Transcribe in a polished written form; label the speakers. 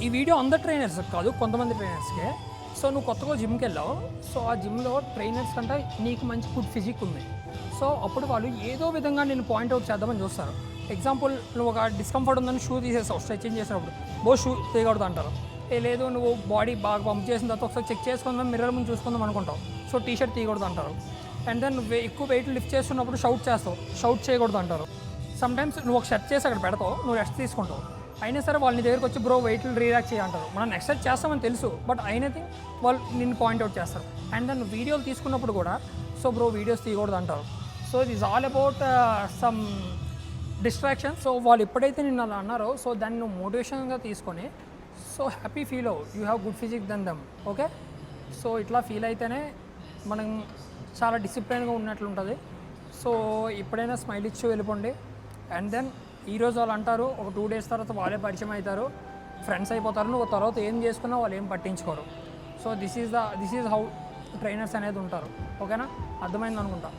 Speaker 1: ఈ వీడియో అందరు ట్రైనర్స్ కాదు, కొంతమంది ట్రైనర్స్కే. సో నువ్వు కొత్తగా జిమ్కి వెళ్ళావు, సో ఆ జిమ్లో ట్రైనర్స్ కంటే నీకు మంచి గుడ్ ఫిజిక్ ఉంది. సో అప్పుడు వాళ్ళు ఏదో విధంగా నేను పాయింట్అవుట్ చేద్దామని చూస్తారు. ఎగ్జాంపుల్, నువ్వు ఒక డిస్కంఫర్ట్ ఉందని షూ తీసేస్తావు స్ట్రెచింగ్ చేసినప్పుడు, షూ తీయకూడదు అంటారు. లేదు నువ్వు బాడీ బాగా పంప్ చేసిన తర్వాత ఒకసారి చెక్ చేసుకుందాం, మిర్రర్ ముందు చూసుకుందాం అనుకుంటావు, సో టీషర్ట్ తీయకూడదు అంటారు. అండ్ దెన్ నువ్వు ఎక్కువ వెయిట్ లిఫ్ట్ చేస్తున్నప్పుడు షౌట్ చేస్తావు, షౌట్ చేయకూడదు అంటారు. సమ్టైమ్స్ నువ్వు ఒక షర్ట్ చేసి అక్కడ పెడతావు, నువ్వు రెస్ట్ తీసుకుంటావు, అయినా సరే వాళ్ళు నీ దగ్గరికి వచ్చి బ్రో వెయిట్లు రిలాక్స్ చేయంటారు. మనం ఎక్సర్సైజ్ చేస్తామని తెలుసు, బట్ అయినది వాళ్ళు నిన్ను పాయింట్అవుట్ చేస్తారు. అండ్ దెన్ వీడియోలు తీసుకున్నప్పుడు కూడా సో బ్రో వీడియోస్ తీయకూడదు అంటారు. So it is all about some distraction. So వాళ్ళు ఎప్పుడైతే నిన్ను అలా అన్నారో, సో దాన్ని నువ్వు మోటివేషన్గా తీసుకొని సో హ్యాపీ ఫీల్ అవ్వు, you have good physique than them. Okay, so ఇట్లా ఫీల్ అయితేనే మనం చాలా డిసిప్లైన్గా ఉన్నట్లు ఉంటుంది. సో ఎప్పుడైనా స్మైల్ ఇచ్చి వెళ్ళిపోండి. అండ్ దెన్ ఈరోజు వాళ్ళు అంటారు, ఒక 2 days తర్వాత వాళ్ళే పరిచయం అవుతారు, ఫ్రెండ్స్ అయిపోతారు. నువ్వు తర్వాత ఏం చేసుకున్నా వాళ్ళు ఏం పట్టించుకోరు. So this is how trainers అనేది ఉంటారు. ఓకేనా, అర్థమైంది అనుకుంటా.